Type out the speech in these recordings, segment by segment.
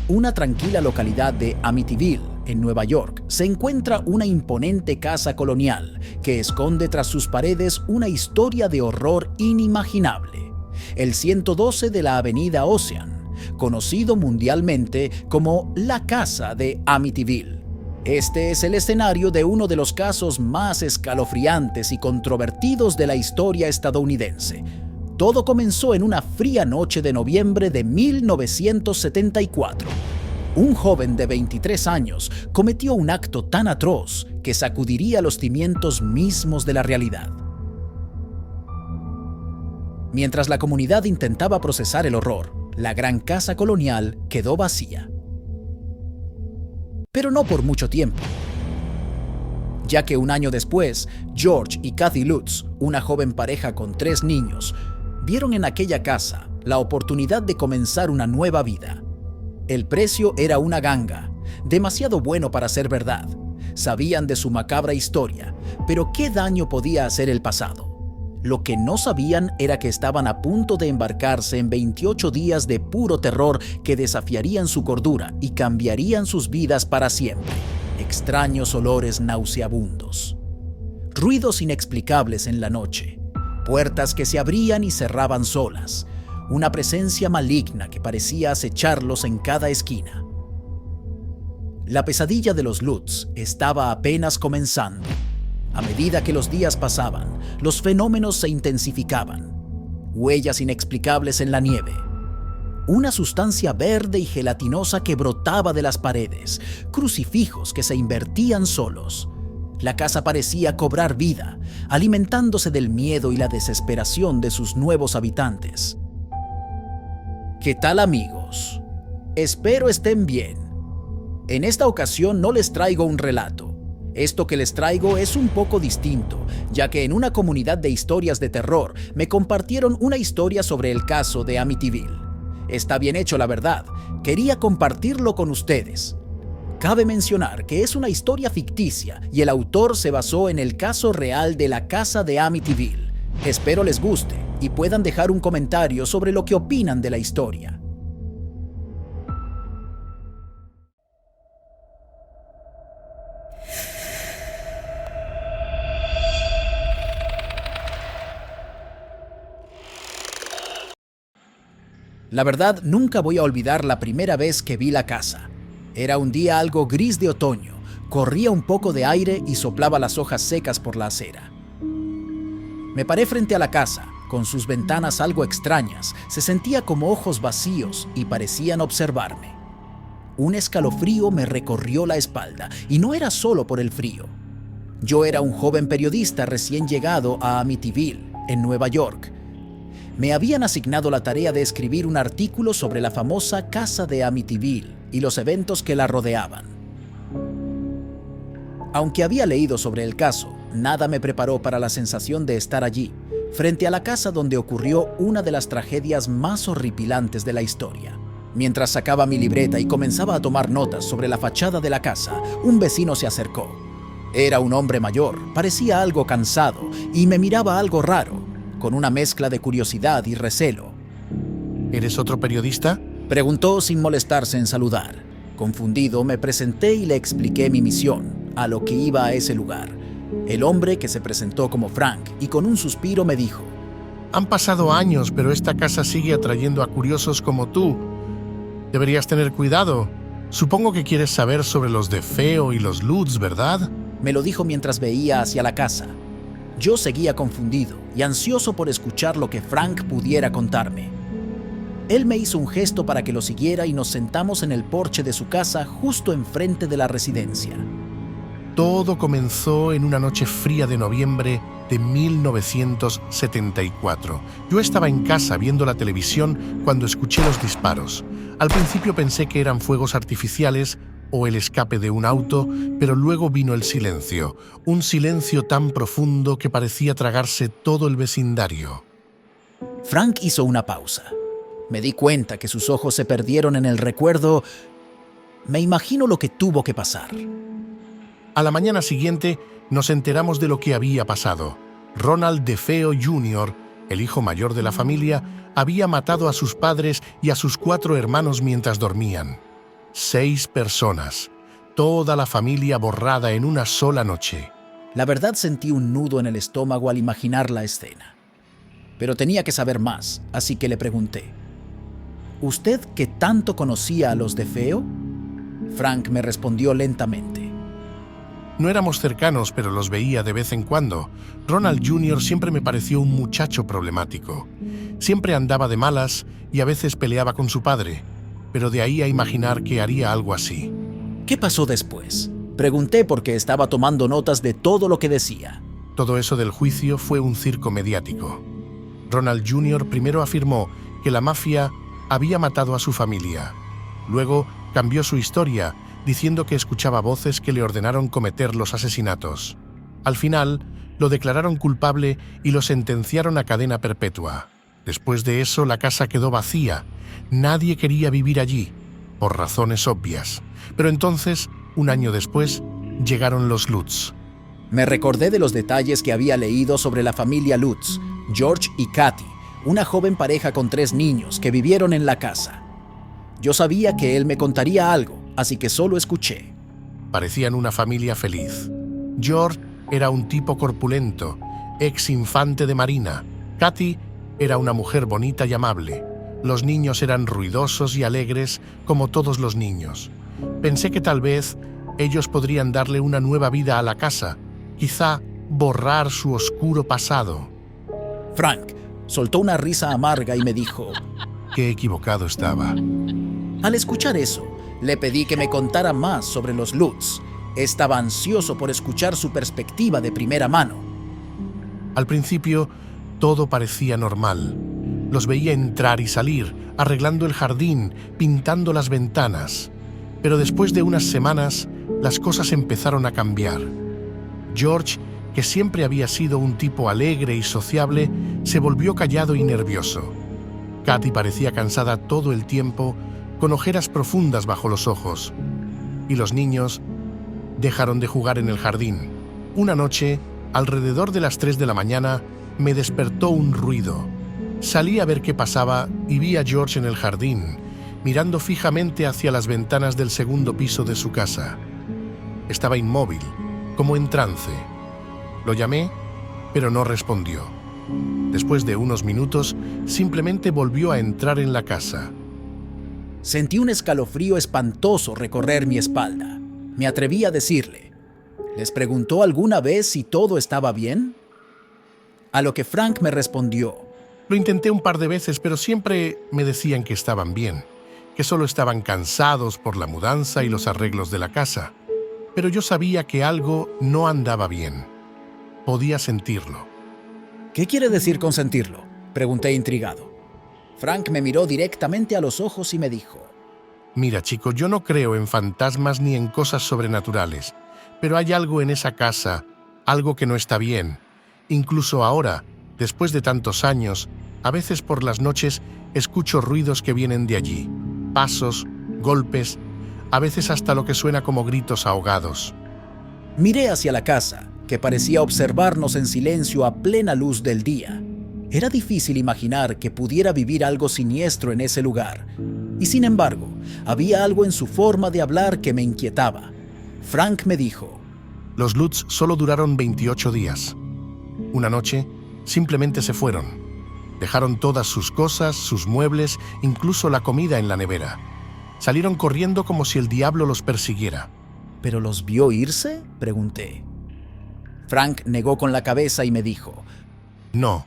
una tranquila localidad de Amityville, en Nueva York, se encuentra una imponente casa colonial que esconde tras sus paredes una historia de horror inimaginable. El 112 de la avenida Ocean, conocido mundialmente como la Casa de Amityville. Este es el escenario de uno de los casos más escalofriantes y controvertidos de la historia estadounidense. Todo comenzó en una fría noche de noviembre de 1974. Un joven de 23 años cometió un acto tan atroz que sacudiría los cimientos mismos de la realidad. Mientras la comunidad intentaba procesar el horror, la gran casa colonial quedó vacía. Pero no por mucho tiempo, ya que un año después, George y Kathy Lutz, una joven pareja con 3 niños, vieron en aquella casa la oportunidad de comenzar una nueva vida. El precio era una ganga, demasiado bueno para ser verdad. Sabían de su macabra historia, pero ¿qué daño podía hacer el pasado? Lo que no sabían era que estaban a punto de embarcarse en 28 días de puro terror que desafiarían su cordura y cambiarían sus vidas para siempre. Extraños olores nauseabundos, ruidos inexplicables en la noche, puertas que se abrían y cerraban solas, una presencia maligna que parecía acecharlos en cada esquina. La pesadilla de los Lutz estaba apenas comenzando. A medida que los días pasaban, los fenómenos se intensificaban. Huellas inexplicables en la nieve, una sustancia verde y gelatinosa que brotaba de las paredes, crucifijos que se invertían solos. La casa parecía cobrar vida, alimentándose del miedo y la desesperación de sus nuevos habitantes. ¿Qué tal, amigos? Espero estén bien. En esta ocasión no les traigo un relato. Esto que les traigo es un poco distinto, ya que en una comunidad de historias de terror me compartieron una historia sobre el caso de Amityville. Está bien hecho, la verdad. Quería compartirlo con ustedes. Cabe mencionar que es una historia ficticia y el autor se basó en el caso real de la casa de Amityville. Espero les guste y puedan dejar un comentario sobre lo que opinan de la historia. La verdad, nunca voy a olvidar la primera vez que vi la casa. Era un día algo gris de otoño, corría un poco de aire y soplaba las hojas secas por la acera. Me paré frente a la casa, con sus ventanas algo extrañas, se sentía como ojos vacíos y parecían observarme. Un escalofrío me recorrió la espalda y no era solo por el frío. Yo era un joven periodista recién llegado a Amityville, en Nueva York. Me habían asignado la tarea de escribir un artículo sobre la famosa casa de Amityville y los eventos que la rodeaban. Aunque había leído sobre el caso, nada me preparó para la sensación de estar allí, frente a la casa donde ocurrió una de las tragedias más horripilantes de la historia. Mientras sacaba mi libreta y comenzaba a tomar notas sobre la fachada de la casa, un vecino se acercó. Era un hombre mayor, parecía algo cansado y me miraba algo raro, con una mezcla de curiosidad y recelo. ¿Eres otro periodista? Preguntó sin molestarse en saludar. Confundido, me presenté y le expliqué mi misión, a lo que iba a ese lugar. El hombre, que se presentó como Frank, y con un suspiro me dijo: Han pasado años, pero esta casa sigue atrayendo a curiosos como tú. Deberías tener cuidado. Supongo que quieres saber sobre los DeFeo y los Lutz, ¿verdad? Me lo dijo mientras veía hacia la casa. Yo seguía confundido y ansioso por escuchar lo que Frank pudiera contarme. Él me hizo un gesto para que lo siguiera y nos sentamos en el porche de su casa justo enfrente de la residencia. Todo comenzó en una noche fría de noviembre de 1974. Yo estaba en casa viendo la televisión cuando escuché los disparos. Al principio pensé que eran fuegos artificiales o el escape de un auto, pero luego vino el silencio. Un silencio tan profundo que parecía tragarse todo el vecindario. Frank hizo una pausa. Me di cuenta que sus ojos se perdieron en el recuerdo. Me imagino lo que tuvo que pasar. A la mañana siguiente nos enteramos de lo que había pasado. Ronald DeFeo Jr., el hijo mayor de la familia, había matado a sus padres y a sus 4 hermanos mientras dormían. 6 personas, toda la familia borrada en una sola noche. La verdad sentí un nudo en el estómago al imaginar la escena. Pero tenía que saber más, así que le pregunté: ¿usted que tanto conocía a los DeFeo? Frank me respondió lentamente: No éramos cercanos, pero los veía de vez en cuando. Ronald Jr. siempre me pareció un muchacho problemático. Siempre andaba de malas y a veces peleaba con su padre, pero de ahí a imaginar que haría algo así. ¿Qué pasó después? Pregunté porque estaba tomando notas de todo lo que decía. Todo eso del juicio fue un circo mediático. Ronald Jr. primero afirmó que la mafia había matado a su familia. Luego cambió su historia, diciendo que escuchaba voces que le ordenaron cometer los asesinatos. Al final, lo declararon culpable y lo sentenciaron a cadena perpetua. Después de eso, la casa quedó vacía. Nadie quería vivir allí, por razones obvias. Pero entonces, un año después, llegaron los Lutz. Me recordé de los detalles que había leído sobre la familia Lutz, George y Kathy, una joven pareja con 3 niños que vivieron en la casa. Yo sabía que él me contaría algo, así que solo escuché. Parecían una familia feliz. George era un tipo corpulento, ex infante de marina. Kathy era una mujer bonita y amable. Los niños eran ruidosos y alegres, como todos los niños. Pensé que tal vez ellos podrían darle una nueva vida a la casa, quizá borrar su oscuro pasado. Frank soltó una risa amarga y me dijo: Qué equivocado estaba. Al escuchar eso, le pedí que me contara más sobre los Lutz. Estaba ansioso por escuchar su perspectiva de primera mano. Al principio, todo parecía normal. Los veía entrar y salir, arreglando el jardín, pintando las ventanas. Pero después de unas semanas, las cosas empezaron a cambiar. George, que siempre había sido un tipo alegre y sociable, se volvió callado y nervioso. Kathy parecía cansada todo el tiempo, con ojeras profundas bajo los ojos. Y los niños dejaron de jugar en el jardín. Una noche, alrededor de las 3 de la mañana, me despertó un ruido. Salí a ver qué pasaba y vi a George en el jardín, mirando fijamente hacia las ventanas del segundo piso de su casa. Estaba inmóvil, como en trance. Lo llamé, pero no respondió. Después de unos minutos, simplemente volvió a entrar en la casa. Sentí un escalofrío espantoso recorrer mi espalda. Me atreví a decirle: ¿les preguntó alguna vez si todo estaba bien? A lo que Frank me respondió: Lo intenté un par de veces, pero siempre me decían que estaban bien, que solo estaban cansados por la mudanza y los arreglos de la casa. Pero yo sabía que algo no andaba bien. Podía sentirlo. ¿Qué quiere decir con sentirlo?, pregunté intrigado. Frank me miró directamente a los ojos y me dijo: Mira, chico, yo no creo en fantasmas ni en cosas sobrenaturales, pero hay algo en esa casa, algo que no está bien. Incluso ahora, después de tantos años, a veces por las noches escucho ruidos que vienen de allí. Pasos, golpes, a veces hasta lo que suena como gritos ahogados. Miré hacia la casa, que parecía observarnos en silencio a plena luz del día. Era difícil imaginar que pudiera vivir algo siniestro en ese lugar. Y sin embargo, había algo en su forma de hablar que me inquietaba. Frank me dijo: Los Lutz solo duraron 28 días. Una noche, simplemente se fueron. Dejaron todas sus cosas, sus muebles, incluso la comida en la nevera. Salieron corriendo como si el diablo los persiguiera. ¿Pero los vio irse?, pregunté. Frank negó con la cabeza y me dijo: No,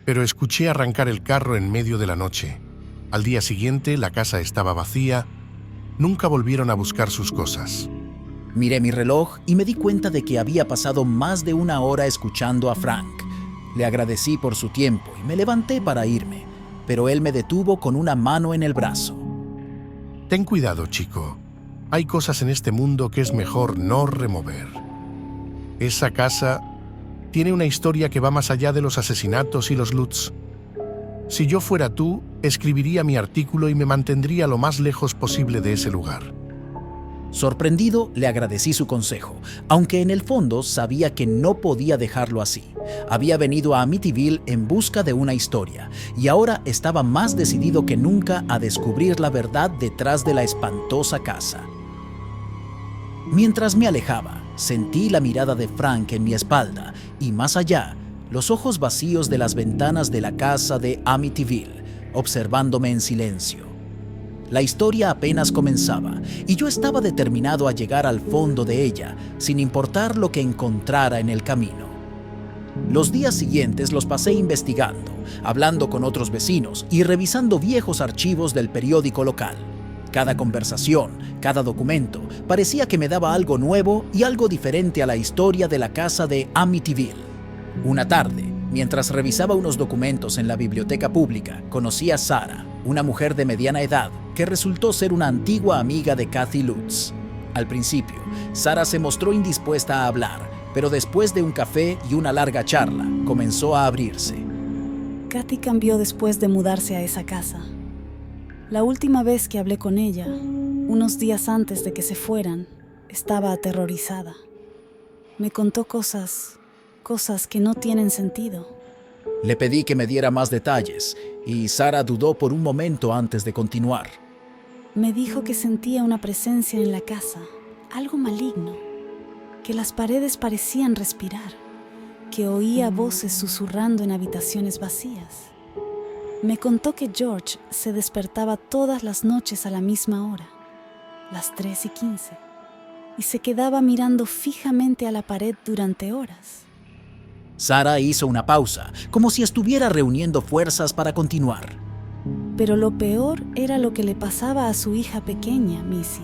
pero escuché arrancar el carro en medio de la noche. Al día siguiente, la casa estaba vacía. Nunca volvieron a buscar sus cosas. Miré mi reloj y me di cuenta de que había pasado más de 1 hora escuchando a Frank. Le agradecí por su tiempo y me levanté para irme, pero él me detuvo con una mano en el brazo. Ten cuidado, chico. Hay cosas en este mundo que es mejor no remover. Esa casa tiene una historia que va más allá de los asesinatos y los Lutz. Si yo fuera tú, escribiría mi artículo y me mantendría lo más lejos posible de ese lugar. Sorprendido, le agradecí su consejo, aunque en el fondo sabía que no podía dejarlo así. Había venido a Amityville en busca de una historia y ahora estaba más decidido que nunca a descubrir la verdad detrás de la espantosa casa. Mientras me alejaba, sentí la mirada de Frank en mi espalda y más allá, los ojos vacíos de las ventanas de la casa de Amityville, observándome en silencio. La historia apenas comenzaba y yo estaba determinado a llegar al fondo de ella, sin importar lo que encontrara en el camino. Los días siguientes los pasé investigando, hablando con otros vecinos y revisando viejos archivos del periódico local. Cada conversación, cada documento, parecía que me daba algo nuevo y algo diferente a la historia de la casa de Amityville. Una tarde, mientras revisaba unos documentos en la biblioteca pública, conocí a Sarah, una mujer de mediana edad que resultó ser una antigua amiga de Kathy Lutz. Al principio, Sarah se mostró indispuesta a hablar, pero después de un café y una larga charla, comenzó a abrirse. Kathy cambió después de mudarse a esa casa. La última vez que hablé con ella, unos días antes de que se fueran, estaba aterrorizada. Me contó cosas que no tienen sentido. Le pedí que me diera más detalles y Sarah dudó por un momento antes de continuar. Me dijo que sentía una presencia en la casa, algo maligno, que las paredes parecían respirar, que oía voces susurrando en habitaciones vacías. Me contó que George se despertaba todas las noches a la misma hora, las 3:15, y se quedaba mirando fijamente a la pared durante horas. Sarah hizo una pausa, como si estuviera reuniendo fuerzas para continuar. Pero lo peor era lo que le pasaba a su hija pequeña, Missy.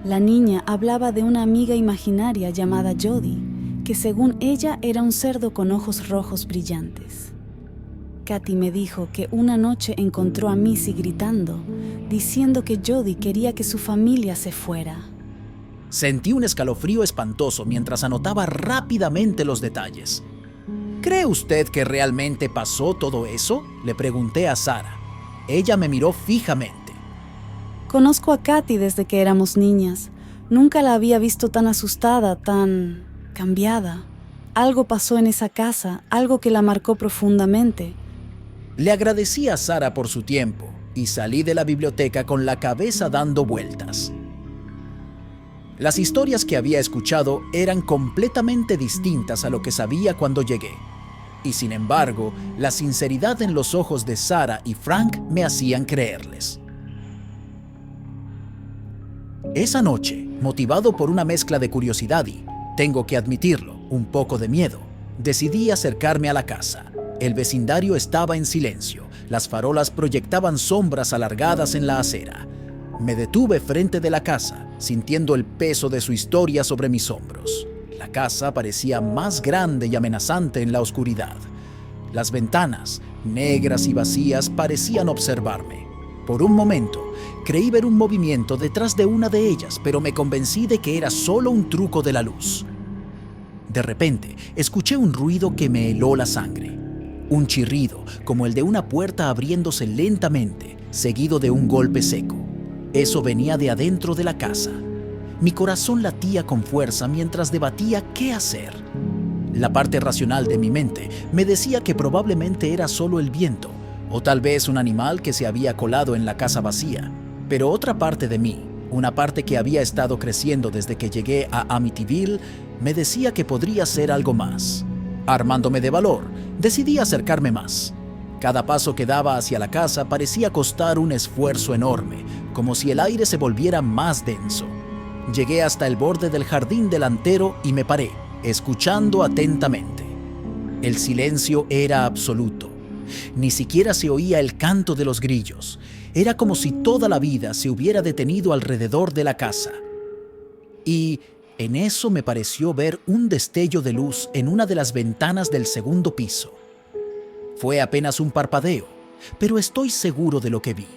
La niña hablaba de una amiga imaginaria llamada Jody, que según ella era un cerdo con ojos rojos brillantes. Kathy me dijo que una noche encontró a Missy gritando, diciendo que Jody quería que su familia se fuera. Sentí un escalofrío espantoso mientras anotaba rápidamente los detalles. ¿Cree usted que realmente pasó todo eso?, le pregunté a Sarah. Ella me miró fijamente. Conozco a Kathy desde que éramos niñas. Nunca la había visto tan asustada, tan cambiada. Algo pasó en esa casa, algo que la marcó profundamente. Le agradecí a Sarah por su tiempo y salí de la biblioteca con la cabeza dando vueltas. Las historias que había escuchado eran completamente distintas a lo que sabía cuando llegué. Y sin embargo, la sinceridad en los ojos de Sarah y Frank me hacían creerles. Esa noche, motivado por una mezcla de curiosidad y, tengo que admitirlo, un poco de miedo, decidí acercarme a la casa. El vecindario estaba en silencio, las farolas proyectaban sombras alargadas en la acera. Me detuve frente de la casa, sintiendo el peso de su historia sobre mis hombros. La casa parecía más grande y amenazante en la oscuridad. Las ventanas, negras y vacías, parecían observarme. Por un momento, creí ver un movimiento detrás de una de ellas, pero me convencí de que era solo un truco de la luz. De repente, escuché un ruido que me heló la sangre. Un chirrido, como el de una puerta abriéndose lentamente, seguido de un golpe seco. Eso venía de adentro de la casa. Mi corazón latía con fuerza mientras debatía qué hacer. La parte racional de mi mente me decía que probablemente era solo el viento, o tal vez un animal que se había colado en la casa vacía. Pero otra parte de mí, una parte que había estado creciendo desde que llegué a Amityville, me decía que podría ser algo más. Armándome de valor, decidí acercarme más. Cada paso que daba hacia la casa parecía costar un esfuerzo enorme, como si el aire se volviera más denso. Llegué hasta el borde del jardín delantero y me paré, escuchando atentamente. El silencio era absoluto. Ni siquiera se oía el canto de los grillos. Era como si toda la vida se hubiera detenido alrededor de la casa. Y en eso me pareció ver un destello de luz en una de las ventanas del segundo piso. Fue apenas un parpadeo, pero estoy seguro de lo que vi.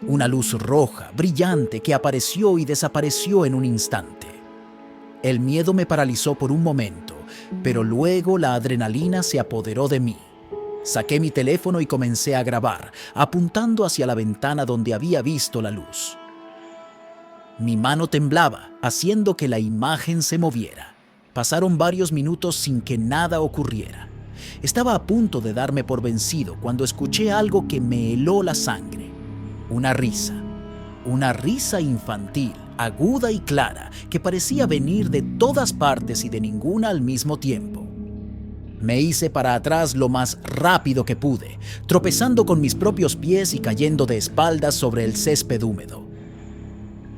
Una luz roja, brillante, que apareció y desapareció en un instante. El miedo me paralizó por un momento, pero luego la adrenalina se apoderó de mí. Saqué mi teléfono y comencé a grabar, apuntando hacia la ventana donde había visto la luz. Mi mano temblaba, haciendo que la imagen se moviera. Pasaron varios minutos sin que nada ocurriera. Estaba a punto de darme por vencido cuando escuché algo que me heló la sangre. Una risa infantil, aguda y clara, que parecía venir de todas partes y de ninguna al mismo tiempo. Me hice para atrás lo más rápido que pude, tropezando con mis propios pies y cayendo de espaldas sobre el césped húmedo.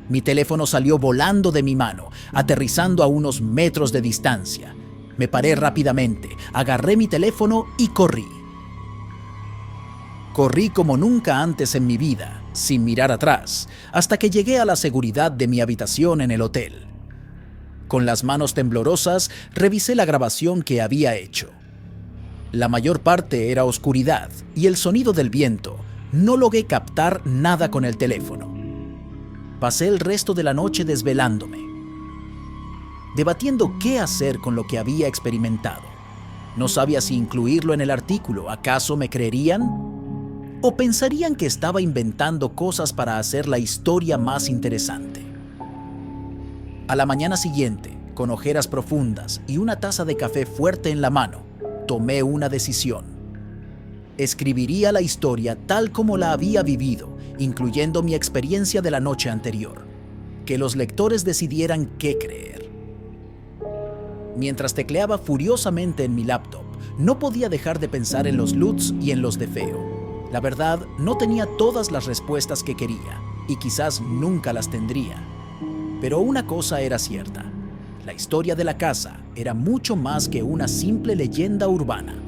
Mi teléfono salió volando de mi mano, aterrizando a unos metros de distancia. Me paré rápidamente, agarré mi teléfono y corrí. Corrí como nunca antes en mi vida, sin mirar atrás, hasta que llegué a la seguridad de mi habitación en el hotel. Con las manos temblorosas, revisé la grabación que había hecho. La mayor parte era oscuridad y el sonido del viento. No logré captar nada con el teléfono. Pasé el resto de la noche desvelándome, debatiendo qué hacer con lo que había experimentado. No sabía si incluirlo en el artículo. ¿Acaso me creerían? ¿O pensarían que estaba inventando cosas para hacer la historia más interesante? A la mañana siguiente, con ojeras profundas y una taza de café fuerte en la mano, tomé una decisión. Escribiría la historia tal como la había vivido, incluyendo mi experiencia de la noche anterior. Que los lectores decidieran qué creer. Mientras tecleaba furiosamente en mi laptop, no podía dejar de pensar en los Lutz y en los DeFeo. La verdad, no tenía todas las respuestas que quería, y quizás nunca las tendría. Pero una cosa era cierta: la historia de la casa era mucho más que una simple leyenda urbana.